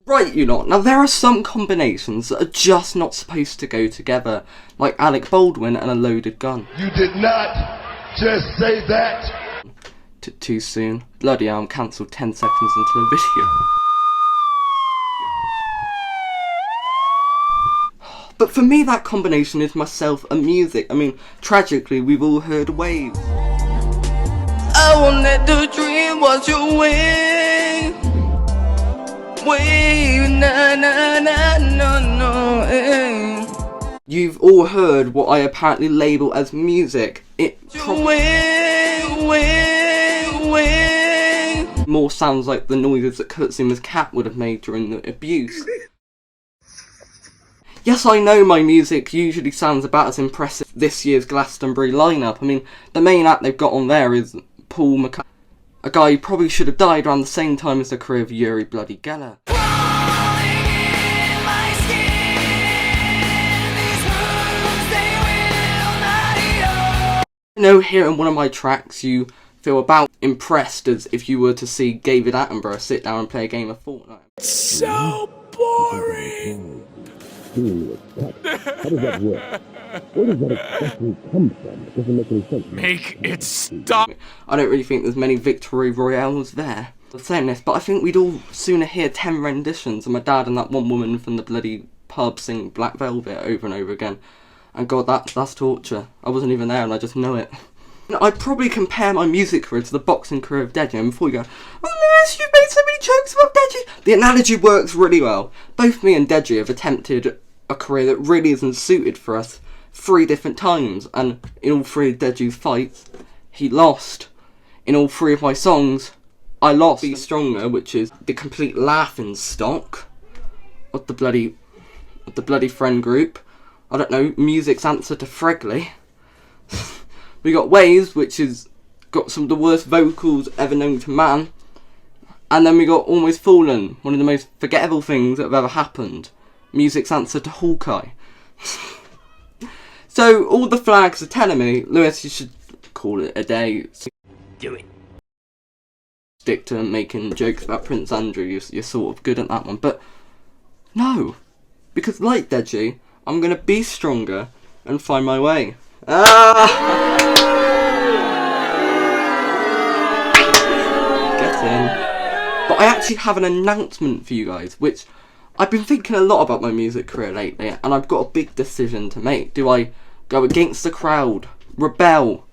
Right, you lot. Now, there are some combinations that are just not supposed to go together, like Alec Baldwin and a loaded gun. You did not just say that. Too soon. Bloody hell, I'm cancelled 10 seconds into the video. But for me, that combination is myself and music. I mean, tragically, we've all heard Waves. I won't let the dream wash away. Wave, na na na no no. Eh. You've all heard what I apparently label as music. It more sounds like the noises that Kurt Zimmer's cat would have made during the abuse. Yes, I know my music usually sounds about as impressive as this year's Glastonbury lineup. I mean, the main act they've got on there is Paul McCartney, a guy who probably should have died around the same time as the career of Uri bloody Geller. You know, hearing one of my tracks, you feel about impressed as if you were to see David Attenborough sit down and play a game of Fortnite. It's so boring! How does that work? Where does that exactly come from? It doesn't make any sense. Make it stop! I don't really think there's many victory royales there. I'm saying this, but I think we'd all sooner hear 10 renditions of my dad and that one woman from the bloody pub sing Black Velvet over and over again. And God, that's torture. I wasn't even there and I just know it. I'd probably compare my music career to the boxing career of Deji, and before you go, oh Lewis, you've made so many jokes about Deji. The analogy works really well. Both me and Deji have attempted a career that really isn't suited for us 3 different times, and in all 3 of Deji's fights, he lost. In all 3 of my songs, I lost. Be Stronger, which is the complete laughing stock of the bloody friend group. I don't know, music's answer to Fregley. We got Waves, which has got some of the worst vocals ever known to man. And then we got Almost Fallen, one of the most forgettable things that have ever happened. Music's answer to Hawkeye. So, all the flags are telling me, Lewis, you should call it a day. Do it. Stick to making jokes about Prince Andrew, you're sort of good at that one. But, no. Because like Deji, I'm going to be stronger and find my way. Ah! Get in. But I actually have an announcement for you guys, which I've been thinking a lot about my music career lately, and I've got a big decision to make. Do I go against the crowd, rebel,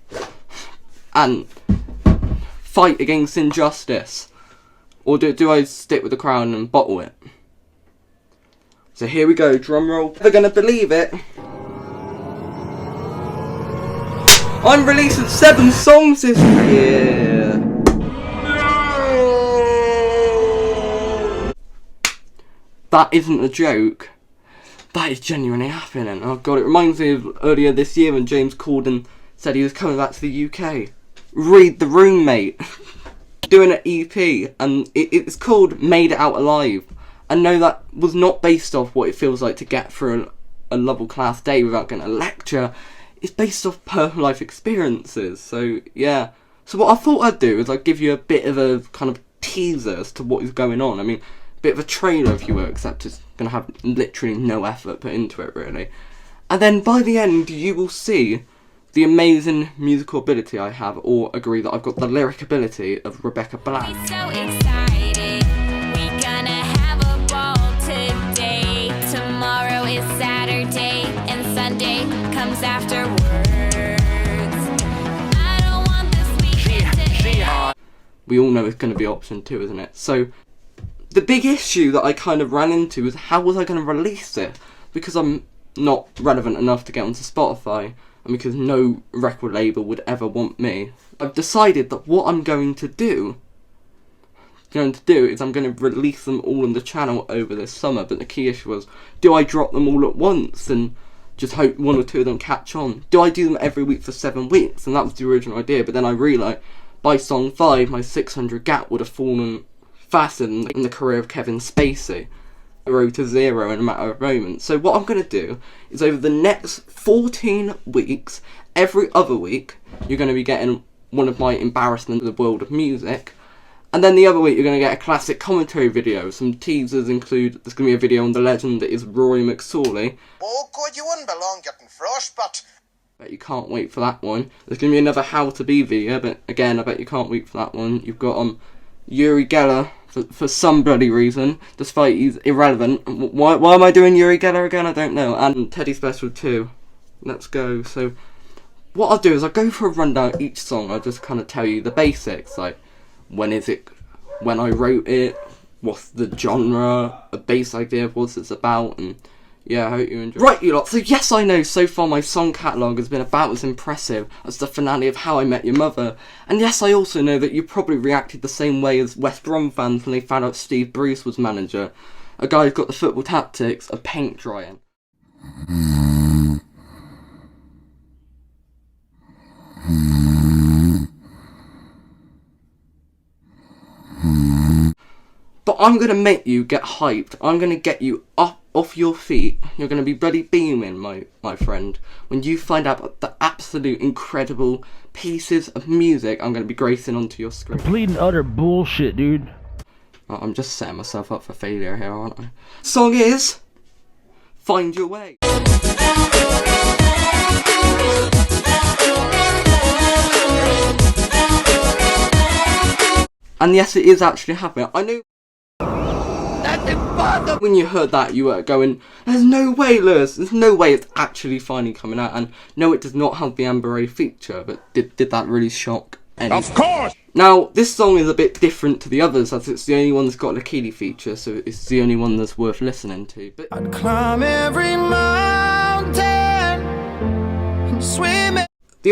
and fight against injustice? Or do I stick with the crowd and bottle it? So here we go, drum roll. Never gonna believe it. I'm releasing 7 songs this year. That isn't a joke. That is genuinely happening. Oh god, it reminds me of earlier this year when James Corden said he was coming back to the UK. Read the room, mate. Doing an EP, and it's called Made It Out Alive. And no, that was not based off what it feels like to get through a level class day without getting a lecture. It's based off personal life experiences, so yeah. So what I thought I'd do is I'd give you a bit of a kind of teaser as to what is going on. I mean, a bit of a trailer if you will, except it's going to have literally no effort put into it really. And then by the end you will see the amazing musical ability I have, or agree that I've got the lyric ability of Rebecca Black. So excited, we gonna have a ball today. Tomorrow is Saturday and Sunday comes afterwards. I don't want this weekend to end. We all know it's going to be option 2, isn't it? So the big issue that I kind of ran into was how was I going to release it? Because I'm not relevant enough to get onto Spotify, and because no record label would ever want me, I've decided that what I'm going to do is I'm going to release them all on the channel over this summer. But the key issue was, do I drop them all at once and just hope 1 or 2 of them catch on? Do I do them every week for 7 weeks? And that was the original idea, but then I realised by song 5 my 600 gap would have fallen faster than in the career of Kevin Spacey. Road to 0 in a matter of moments. So what I'm going to do is over the next 14 weeks, every other week, you're going to be getting one of my embarrassments of the world of music. And then the other week you're going to get a classic commentary video. Some teasers include, there's going to be a video on the legend that is Rory McSorley. Oh God, you wouldn't belong getting frostbite. Bet you can't wait for that one. There's going to be another How to Be video, but again, I bet you can't wait for that one. You've got Uri Geller, for some bloody reason, despite he's irrelevant. Why am I doing Uri Geller again? I don't know. And Teddy Special 2. Let's go. So, what I'll do is I'll go for a rundown of each song. I'll just kind of tell you the basics, like, when is it, when I wrote it, what's the genre, a base idea of what it's about, and yeah, I hope you enjoy. Right, you lot, so yes, I know, so far my song catalogue has been about as impressive as the finale of How I Met Your Mother, and yes, I also know that you probably reacted the same way as West Brom fans when they found out Steve Bruce was manager, a guy who's got the football tactics of paint drying. But I'm going to make you get hyped. I'm going to get you up off your feet. You're going to be bloody beaming, my friend, when you find out the absolute incredible pieces of music I'm going to be gracing onto your screen. Complete and utter bullshit, dude. I'm just setting myself up for failure here, aren't I? Song is Find Your Way. And yes, it is actually happening. I know. That's impossible! When you heard that, you were going, there's no way, Lewis, there's no way it's actually finally coming out. And no, it does not have the Amber Ray feature, but did that really shock anyone? Of course! Now, this song is a bit different to the others, as it's the only one that's got a Lakini feature, so it's the only one that's worth listening to. But I'd climb every mountain and swim.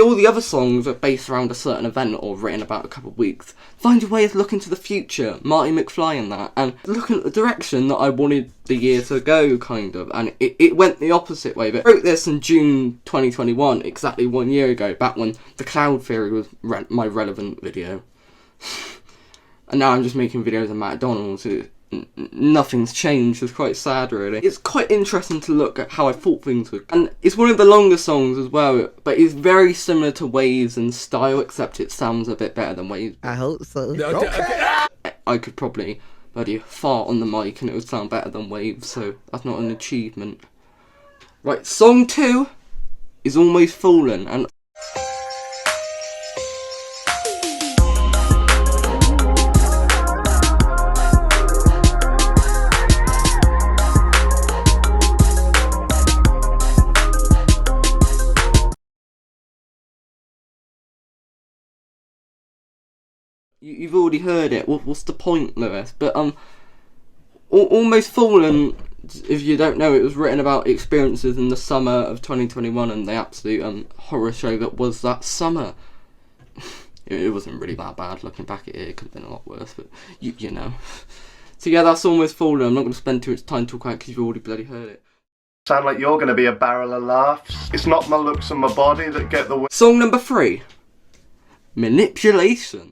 all the other songs are based around a certain event or written about a couple of weeks. Find Your Way is looking to the future, Marty McFly in that, and looking at the direction that I wanted the year to go, kind of, and it went the opposite way. But I wrote this in June 2021, exactly 1 year ago, back when The Cloud Theory was my relevant video. And now I'm just making videos of McDonald's. Nothing's changed. It's quite sad, really. It's quite interesting to look at how I thought things would. And it's one of the longer songs as well, but it's very similar to Waves in style, except it sounds a bit better than Waves. I hope so. I could probably bloody fart on the mic and it would sound better than Waves, so that's not an achievement. Right, song 2 is Almost Fallen, and you've already heard it. What's the point, Lewis? But Almost Fallen, if you don't know, it was written about experiences in the summer of 2021 and the absolute horror show that was that summer. It wasn't really that bad. Looking back at it, it could have been a lot worse, but you know. So yeah, that's Almost Fallen. I'm not going to spend too much time talking about it because you've already bloody heard it. Sound like you're going to be a barrel of laughs. It's not my looks and my body that get the... Song number 3, Manipulation.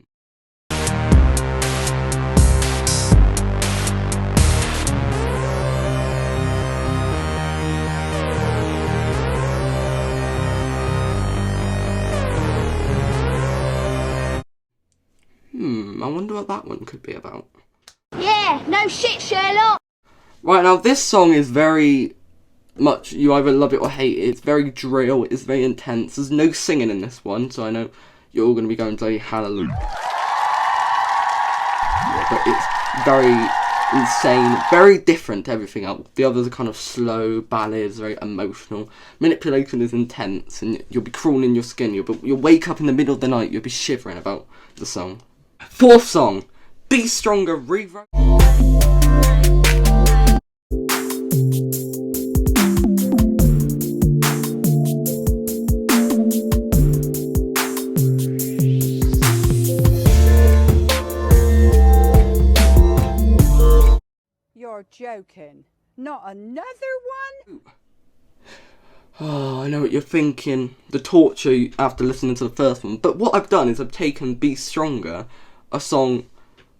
I wonder what that one could be about. Yeah, no shit, Sherlock! Right, now this song is very much, you either love it or hate it. It's very drill, it's very intense. There's no singing in this one, so I know you're all going to be going bloody hallelujah. Yeah, but it's very insane, very different to everything else. The others are kind of slow, ballads, very emotional. Manipulation is intense, and you'll be crawling in your skin. You'll wake up in the middle of the night, you'll be shivering about the song. 4th song, Be Stronger Rewrite. You're joking. Not another one? Oh, I know what you're thinking. The torture after listening to the first one. But what I've done is I've taken Be Stronger, a song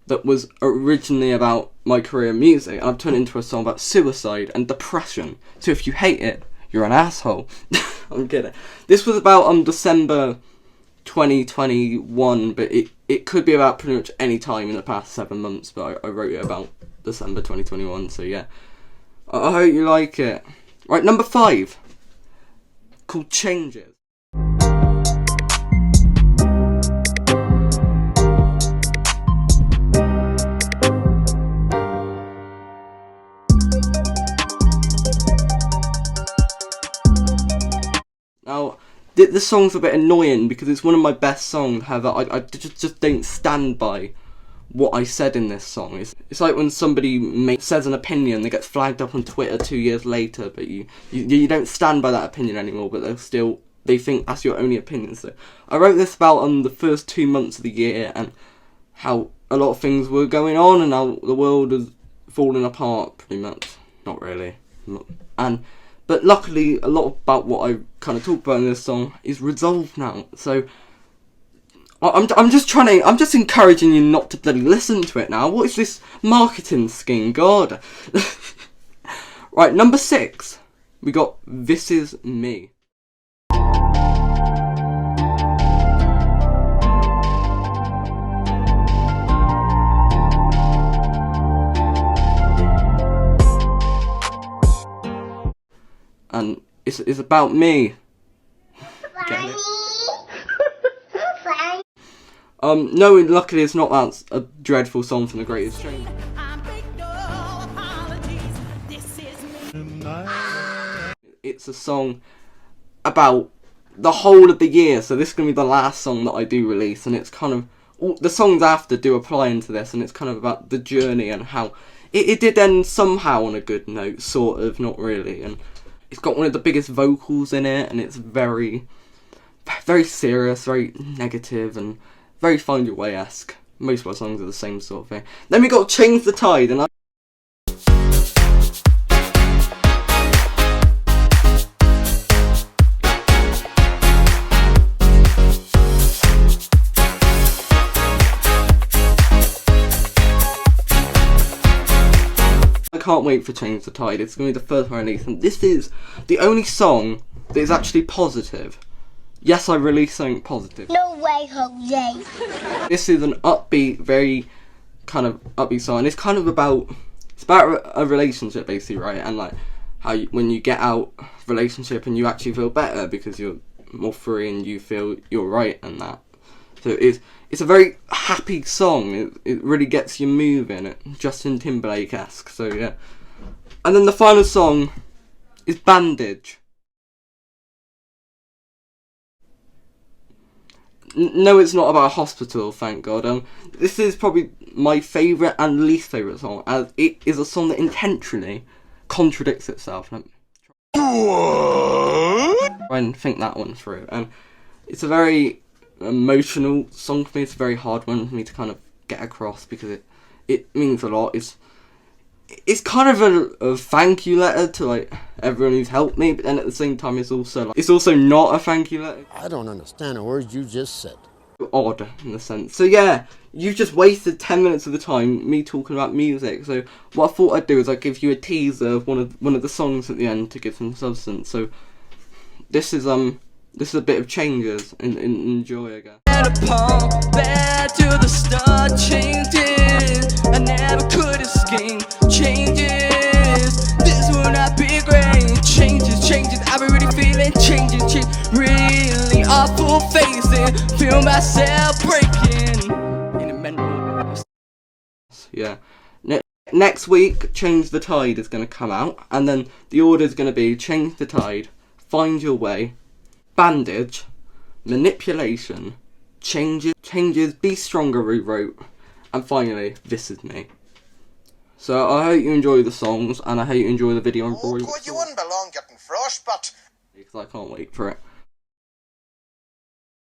that was originally about my career in music, and I've turned it into a song about suicide and depression. So if you hate it, you're an asshole. I'm kidding. This was about December 2021, but it could be about pretty much any time in the past 7 months, but I wrote it about December 2021, so yeah. I hope you like it. Right, number 5, called Changes. Now, this song's a bit annoying because it's one of my best songs, however, I just don't stand by what I said in this song. It's like when somebody says an opinion that gets flagged up on Twitter 2 years later, but you don't stand by that opinion anymore, but they think that's your only opinion. So I wrote this about the first 2 months of the year and how a lot of things were going on and how the world was falling apart, pretty much. Not really. But luckily, a lot about what I kind of talk about in this song is resolved now. So I'm just encouraging you not to bloody listen to it now. What is this marketing scheme? God. Right, number 6, we got This Is Me. And it's about me. Get it? No, luckily it's not that a dreadful song from The Greatest Stranger. It's a song about the whole of the year, so this is going to be the last song that I do release, and it's kind of, all the songs after do apply into this, and it's kind of about the journey and how it did end somehow on a good note, sort of, not really, and it's got one of the biggest vocals in it, and it's very, very serious, very negative, and very Find Your Way-esque. Most of my songs are the same sort of thing. Then we got Change the Tide, and I can't wait for Change the Tide. It's going to be the first one I release, and this is the only song that is actually positive. Yes, I released something positive. No way, Jose. This is an upbeat, very kind of upbeat song. It's kind of about, it's about a relationship basically, right? And like how when you get out of a relationship and you actually feel better because you're more free and you feel you're right and that. So it's a very happy song. It really gets you moving. Justin Timberlake-esque. So yeah. And then the final song is Bandage. No, it's not about a hospital, thank God. This is probably my favourite and least favourite song, as it is a song that intentionally contradicts itself. Try and think that one through. And it's a very emotional song for me. It's a very hard one for me to kind of get across because it means a lot. It's kind of a thank you letter to like everyone who's helped me, but then at the same time it's also not a thank you letter. I don't understand a word you just said. Odd in a sense. So yeah, you've just wasted 10 minutes of the time me talking about music. So what I thought I'd do is I'd give you a teaser of one of the songs at the end to give some substance. So this is a bit of Changes. Enjoy, I guess. Back to the start, changes. I never could escape changes. This will not be great. Changes. I've been really feeling changes. Really awful facing. Feel myself breaking in a mental. Yeah. Next week, Change the Tide is going to come out, and then the order is going to be Change the Tide, Find Your Way, Bandage, Manipulation, Changes, Be Stronger rewrote, and finally, This Is Me. So I hope you enjoy the songs, and I hope you enjoy the video. Oh, God, you wouldn't belong getting frostbite. Because I can't wait for it.